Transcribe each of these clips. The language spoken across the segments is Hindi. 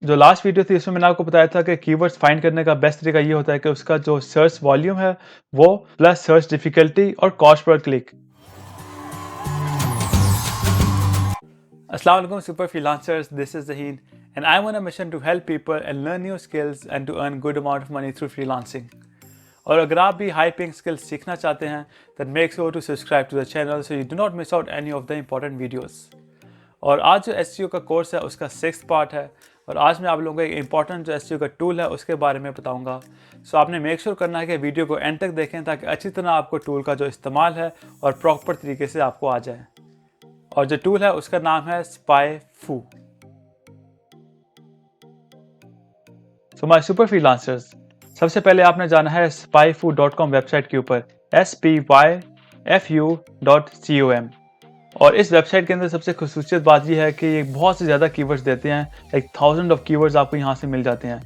जो लास्ट वीडियो थी इसमें मैंने आपको बताया था कि कीवर्ड्स फाइंड करने का बेस्ट तरीका ये होता है कि उसका जो सर्च वॉल्यूम है वो प्लस सर्च डिफिकल्टी और कॉस्ट पर क्लिक। अस्सलाम वालेकुम super freelancers, this is Zaheen and I am on a mission to help people and learn new skills and to earn good amount of money through freelancing. और अगर आप भी हाई पेइंग स्किल्स सीखना चाहते हैं then make sure to subscribe to the channel so you do not miss out any of the important videos. और आज जो एसईओ का कोर्स है उसका 6th पार्ट है और आज मैं आप लोगों को एक इंपॉर्टेंट जो एसईओ का टूल है उसके बारे में बताऊंगा। सो आपने मेक श्योर करना है कि वीडियो को एंड तक देखें ताकि अच्छी तरह आपको टूल का जो इस्तेमाल है और प्रॉपर तरीके से आपको आ जाए। और जो टूल है उसका नाम है स्पाईफू। सो माय सुपर फ्रीलांसर्स, सबसे पहले आपने जाना है spyfu.com वेबसाइट के ऊपर spyfu.com। और इस वेबसाइट के अंदर सबसे खूबसूरत बात यह है कि ये बहुत से ज़्यादा कीवर्ड्स देते हैं, लाइक 1000 ऑफ कीवर्ड्स आपको यहाँ से मिल जाते हैं।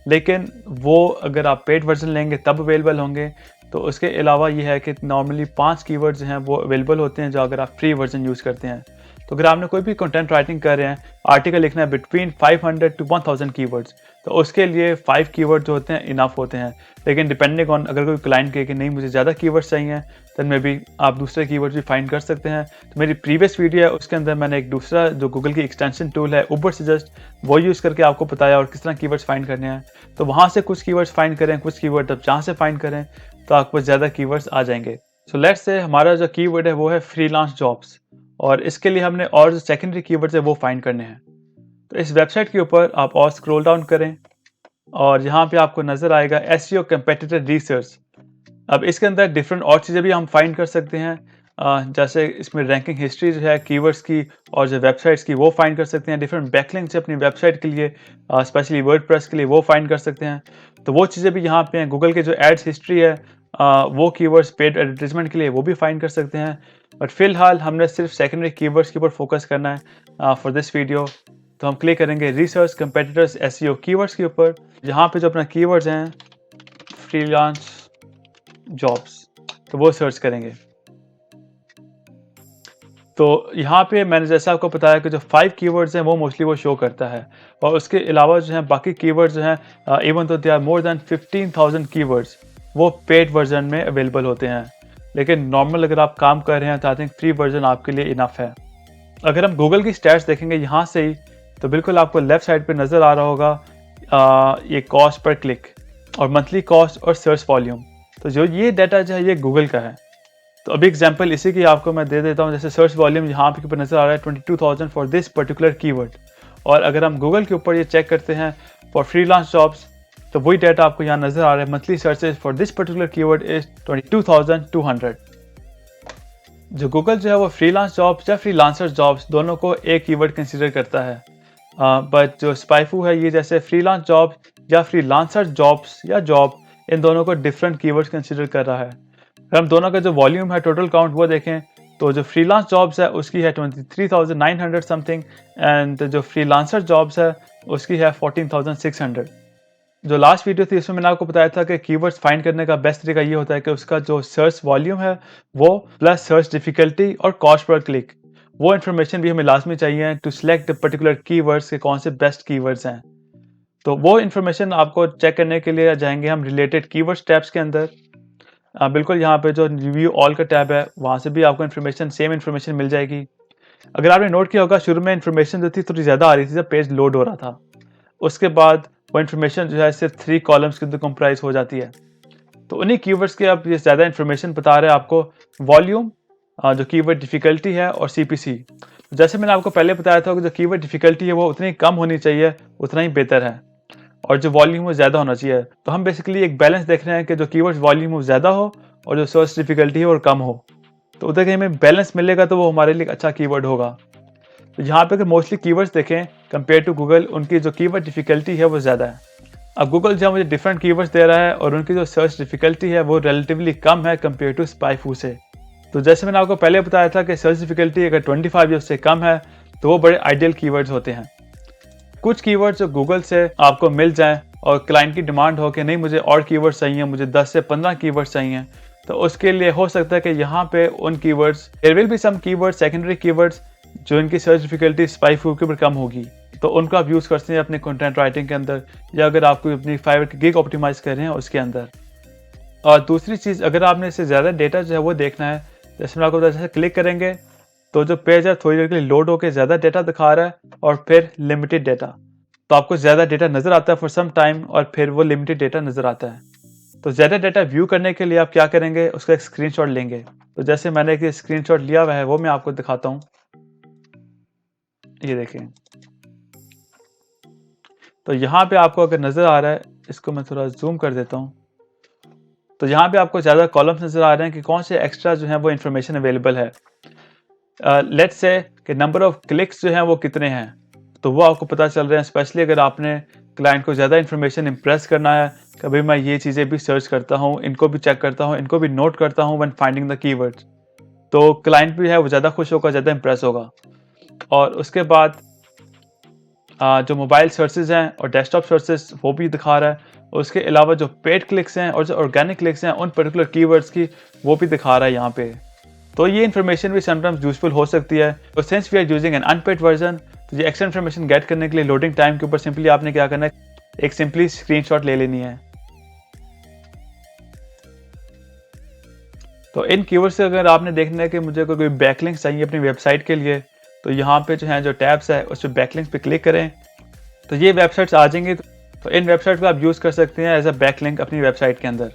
लेकिन वो अगर आप पेड वर्जन लेंगे तब अवेलेबल होंगे। तो उसके अलावा ये है कि नॉर्मली 5 कीवर्ड्स हैं वो अवेलेबल होते हैं जो अगर आप फ्री वर्जन यूज़ करते हैं। तो अगर आपने कोई भी कंटेंट राइटिंग कर रहे हैं, आर्टिकल लिखना है बिटवीन 500 to 1000 कीवर्ड्स, तो उसके लिए 5 कीवर्ड जो होते हैं इनफ होते हैं। लेकिन डिपेंडिंग ऑन अगर कोई क्लाइंट कहे कि नहीं मुझे ज़्यादा कीवर्ड्स चाहिए तो मे बी आप दूसरे कीवर्ड्स भी फाइंड कर सकते हैं। तो मेरी प्रीवियस वीडियो है उसके अंदर मैंने एक दूसरा जो गूगल की एक्सटेंशन टूल है उबर सजेस्ट, वो यूज़ करके आपको बताया और किस तरह कीवर्ड्स फाइंड करने हैं। तो वहाँ से कुछ कीवर्ड्स फाइंड करें, कुछ कीवर्ड अब जहाँ से फाइंड करें तो आपको ज़्यादा कीवर्ड्स आ जाएंगे। सो लेट्स से हमारा जो कीवर्ड है वो है फ्रीलांस जॉब्स और इसके लिए हमने और जो सेकेंडरी कीवर्ड्स है वो फाइंड करने हैं। तो इस वेबसाइट के ऊपर आप और स्क्रॉल डाउन करें और यहाँ पे आपको नज़र आएगा एसईओ कंपेटिटर रिसर्च। अब इसके अंदर डिफरेंट और चीज़ें भी हम फाइंड कर सकते हैं, जैसे इसमें रैंकिंग हिस्ट्री जो है कीवर्ड्स की और जो वेबसाइट्स की वो फाइंड कर सकते हैं। डिफरेंट बैकलिंक्स अपनी वेबसाइट के लिए, स्पेशली वर्डप्रेस के लिए वो फाइंड कर सकते हैं। तो वो चीज़ें भी यहाँ पे हैं। गूगल के जो एड्स हिस्ट्री है वो कीवर्ड्स पेड एडवर्टीजमेंट के लिए वो भी फाइंड कर सकते हैं। बट फिलहाल हमने सिर्फ सेकेंडरी कीवर्ड्स के ऊपर फोकस करना है फॉर दिस वीडियो। तो हम क्लिक करेंगे रिसर्च कंपेटिटर्स एसईओ कीवर्ड्स के ऊपर, जहाँ पे जो अपना कीवर्ड्स हैं फ्रीलांस जॉब्स, तो वो सर्च करेंगे। तो यहाँ पे मैंने जैसा आपको बताया कि जो 5 कीवर्ड्स हैं वो मोस्टली वो शो करता है और उसके अलावा जो है बाकी कीवर्ड्स जो हैं even though they are more than 15,000 keywords वो पेड वर्जन में अवेलेबल होते हैं। लेकिन नॉर्मल अगर आप काम कर रहे हैं तो आई थिंक फ्री वर्जन आपके लिए इनफ है। अगर हम गूगल की स्टैट्स देखेंगे यहाँ से ही तो बिल्कुल आपको लेफ्ट साइड पे नज़र आ रहा होगा ये कॉस्ट पर क्लिक और मंथली कॉस्ट और सर्च वॉल्यूम। तो जो ये डाटा जो है ये गूगल का है। तो अभी एग्जांपल इसी की आपको मैं दे देता हूँ। जैसे सर्च वॉल्यूम यहाँ पे ऊपर नज़र आ रहा है 22,000 फॉर दिस पर्टिकुलर कीवर्ड। और अगर हम गूगल के ऊपर ये चेक करते हैं फॉर फ्रीलांस जॉब्स तो वही डाटा आपको यहाँ नज़र आ रहा है। Monthly searches for this particular keyword is 22,200। जो गूगल जो है वो फ्रीलांस जॉब्स या फ्रीलांसर जॉब्स दोनों को एक कीवर्ड कंसिडर करता है। बट जो स्पाईफू है ये जैसे फ्रीलांस जॉब या फ्रीलांसर जॉब्स या जॉब इन दोनों को डिफरेंट कीवर्ड्स कंसिडर कर रहा है। अगर हम दोनों का जो वॉल्यूम है टोटल काउंट वो देखें तो जो फ्रीलांस जॉब्स है उसकी है 23,900 समथिंग एंड जो फ्रीलांसर जॉब्स है उसकी है 14,600। जो लास्ट वीडियो थी इसमें मैंने आपको बताया था कि कीवर्ड्स फाइंड करने का बेस्ट तरीका ये होता है कि उसका जो सर्च वॉल्यूम है वो प्लस सर्च डिफिकल्टी और कॉस्ट पर क्लिक, वो इन्फॉर्मेशन भी हमें लाजमी चाहिए टू सिलेक्ट पर्टिकुलर कीवर्ड्स के कौन से बेस्ट कीवर्ड्स हैं। तो वो इन्फॉर्मेशन आपको चेक करने के लिए जाएंगे हम रिलेटेड कीवर्ड्स टैब्स के अंदर। बिल्कुल यहाँ पे जो रिव्यू ऑल का टैब है वहाँ से भी आपको इन्फॉर्मेशन सेम इन्फॉर्मेशन मिल जाएगी। अगर आपने नोट किया होगा शुरू में इन्फॉर्मेशन जो थी थोड़ी ज़्यादा आ रही थी जब पेज लोड हो रहा था, उसके बाद वो इन्फॉर्मेशन जो है सिर्फ 3 कॉलम्स के अंदर कंप्राइज हो जाती है। तो उन्हीं कीवर्ड्स के अब ये ज़्यादा इन्फॉर्मेशन बता रहे हैं आपको वॉल्यूम, जो कीवर्ड डिफिकल्टी है और सीपीसी। जैसे मैंने आपको पहले बताया था कि जो कीवर्ड डिफिकल्टी है वो उतनी कम होनी चाहिए उतना ही बेहतर है और जो वॉल्यूम वो ज़्यादा होना चाहिए। तो हम बेसिकली एक बैलेंस देख रहे हैं कि जो कीवर्ड वॉल्यूम वो ज़्यादा हो और जो सर्च डिफिकल्टी है वो कम हो। तो उधर कहीं हमें बैलेंस मिलेगा तो वो हमारे लिए अच्छा कीवर्ड होगा। तो यहाँ पे अगर मोस्टली कीवर्ड्स देखें कंपेयर टू गूगल, उनकी जो कीवर्ड डिफिकल्टी है वो ज़्यादा है। अब गूगल जो मुझे डिफरेंट कीवर्ड्स दे रहा है और उनकी जो सर्च डिफिकल्टी है वो रिलेटिवली कम है कंपेयर टू स्पाईफू से। तो जैसे मैंने आपको पहले बताया था कि सर्च डिफिकल्टी अगर 25 या उससे कम है तो वो बड़े आइडियल कीवर्ड्स होते हैं। कुछ कीवर्ड्स जो गूगल से आपको मिल जाएं और क्लाइंट की डिमांड हो कि नहीं मुझे और कीवर्ड्स चाहिए, मुझे 10 से 15 कीवर्ड्स चाहिए, तो उसके लिए हो सकता है कि यहाँ पे उन keywords there will be some keywords secondary keywords जो इनकी सर्च डिफिकल्टी स्पाईफू के ऊपर कम होगी। तो उनको आप यूज़ कर सकते हैं अपने कंटेंट राइटिंग के अंदर, या अगर आपको अपनी फाइवर की गिग ऑप्टिमाइज़ कर रहे हैं उसके अंदर। और दूसरी चीज़, अगर आपने इससे ज़्यादा डेटा जो है वो देखना है, जैसे मैं आपको बताया, जैसे क्लिक करेंगे तो जो पेज है थोड़ी देर के लिए लोड होकर ज़्यादा डेटा दिखा रहा है और फिर लिमिटेड डेटा, तो आपको ज़्यादा डेटा नज़र आता है फॉर सम टाइम और फिर वो लिमिटेड डेटा नज़र आता है। तो ज़्यादा डेटा व्यू करने के लिए आप क्या करेंगे, उसका एक स्क्रीनशॉट लेंगे। तो जैसे मैंने एक स्क्रीनशॉट लिया हुआ है वो मैं आपको दिखाता हूँ, ये देखिए। तो यहाँ पे आपको अगर नज़र आ रहा है, इसको मैं थोड़ा जूम कर देता हूँ, तो यहाँ पे आपको ज़्यादा कॉलम्स नज़र आ रहे हैं कि कौन से एक्स्ट्रा जो है वो इन्फॉर्मेशन अवेलेबल है। लेट्स से कि नंबर ऑफ क्लिक्स जो हैं वो कितने हैं, तो वो आपको पता चल रहे हैं। स्पेशली अगर आपने क्लाइंट को ज़्यादा इन्फॉर्मेशन इम्प्रेस करना है, कभी मैं ये चीज़ें भी सर्च करता हूँ, इनको भी चेक करता हूँ, इनको भी नोट करता हूँ व्हेन फाइंडिंग द कीवर्ड्स, तो क्लाइंट भी है वो ज़्यादा खुश होगा, ज़्यादा इम्प्रेस होगा। और उसके बाद जो मोबाइल सर्चेज हैं और डेस्कटॉप सर्चेज वो भी दिखा रहा है। उसके अलावा जो पेड क्लिक्स हैं और जो ऑर्गेनिक क्लिक्स हैं उन पर्टिकुलर कीवर्ड्स की वो भी दिखा रहा है यहाँ पे। तो ये इन्फॉर्मेशन भी समटाइम्स यूजफुल हो सकती है। तो since we are using an unpaid version, तो ये एक्स्ट्रा इन्फॉर्मेशन गेट करने के लिए लोडिंग टाइम के ऊपर सिंपली आपने क्या करना है, एक सिंपली स्क्रीनशॉट ले लेनी है। तो इन कीवर्ड्स से अगर आपने देखना है कि मुझे कोई बैकलिंक्स चाहिए अपनी वेबसाइट के लिए, तो यहाँ पे जो है जो टैब्स है उस पर बैकलिंक्स पे क्लिक करें, तो ये वेबसाइट्स आ जाएंगी। तो इन वेबसाइट को आप यूज़ कर सकते हैं एज अ बैकलिंक अपनी वेबसाइट के अंदर।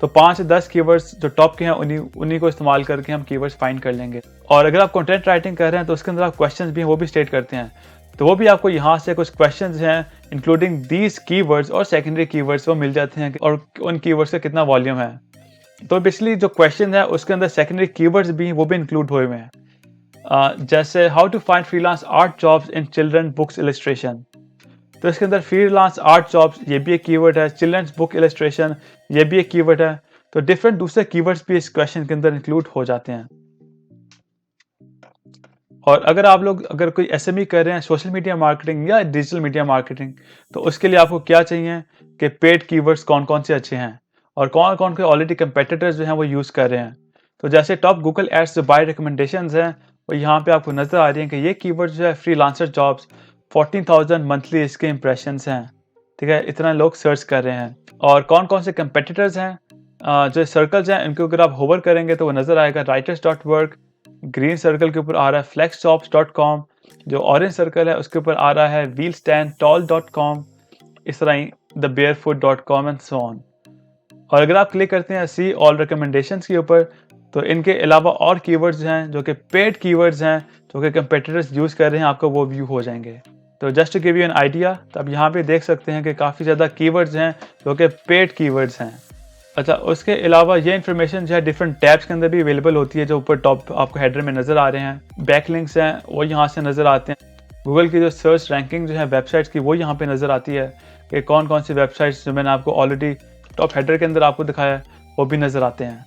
तो 5 से 10 कीवर्ड्स जो टॉप के हैं उन्हीं को इस्तेमाल करके हम कीवर्ड्स फाइंड कर लेंगे। और अगर आप कंटेंट राइटिंग कर रहे हैं तो उसके अंदर आप क्वेश्चंस भी हैं वो भी स्टेट करते हैं, तो वो भी आपको यहाँ से कुछ क्वेश्चंस हैं इंक्लूडिंग दीज कीवर्ड्स और सेकेंडरी कीवर्ड्स वो मिल जाते हैं, और उन कीवर्ड्स का कितना वॉल्यूम है। तो बेसिकली जो क्वेश्चन है उसके अंदर सेकेंडरी कीवर्ड्स भी वो भी इंक्लूड हुए हुए हैं। जैसे how to find freelance art jobs in children books illustration, तो इसके अंदर फ्रीलांस आर्ट जॉब्स ये भी एक कीवर्ड है, चिल्ड्रंस बुक इलस्ट्रेशन ये भी एक कीवर्ड है। तो डिफरेंट दूसरे कीवर्ड्स भी इस क्वेश्चन के अंदर इंक्लूड हो जाते हैं। और अगर आप लोग अगर कोई एसएमई कर रहे हैं, सोशल मीडिया मार्केटिंग या डिजिटल मीडिया मार्केटिंग, तो उसके लिए आपको क्या चाहिए कि पेड कीवर्ड्स कौन कौन से अच्छे हैं और कौन कौन के ऑलरेडी कंपेटिटर्स जो हैं वो यूज़ कर रहे हैं। तो जैसे टॉप गूगल एड्स जो बाय रिकमेंडेशंस हैं वो यहाँ पे आपको नज़र आ रही हैं कि ये कीवर्ड जो है फ्रीलांसर जॉब्स 14,000 मंथली इसके इंप्रेशंस हैं, ठीक है, इतना लोग सर्च कर रहे हैं। और कौन कौन से कंपेटिटर्स हैं, जो सर्कल्स हैं इनको अगर आप होवर करेंगे तो वो नज़र आएगा। writers.work, ग्रीन सर्कल के ऊपर आ रहा है flexjobs.com, जो ऑरेंज सर्कल है उसके ऊपर आ रहा है wheelstandtall.com, इस तरह ही thebarefoot.com एंड सो ऑन। और अगर आप क्लिक करते हैं सी ऑल रिकमेंडेशंस के ऊपर, तो इनके अलावा और कीवर्ड्स हैं जो कि पेड कीवर्ड्स हैं जो कि कंपेटिटर्स यूज़ कर रहे हैं, आपको वो व्यू हो जाएंगे। तो just to give you an idea, तो आप यहाँ पे देख सकते हैं कि काफ़ी ज़्यादा कीवर्ड्स हैं जो कि पेड कीवर्ड्स हैं। अच्छा, उसके अलावा ये इन्फॉर्मेशन जो है डिफरेंट टैब्स के अंदर भी अवेलेबल होती है, जो ऊपर टॉप आपको हेडर में नज़र आ रहे हैं। बैकलिंक्स हैं वो यहाँ से नज़र आते हैं। गूगल की जो सर्च रैंकिंग जो है वेबसाइट्स की वो यहाँ पे नज़र आती है कि कौन कौन सी वेबसाइट्स जो मैंने आपको ऑलरेडी टॉप हेडर के अंदर आपको दिखाया है वो भी नज़र आते हैं।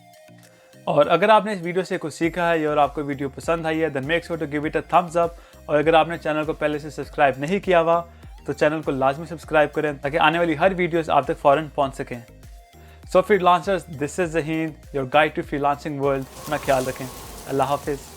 और अगर आपने इस वीडियो से कुछ सीखा है और आपको वीडियो पसंद आई है, then make sure to give it a thumbs up. और अगर आपने चैनल को पहले से सब्सक्राइब नहीं किया हुआ तो चैनल को लाजमी सब्सक्राइब करें ताकि आने वाली हर वीडियोस आप तक फ़ौरन पहुंच सकें। So freelancers, this is Zaheen, your guide to freelancing world. अपना ख्याल रखें। अल्लाह हाफिज़।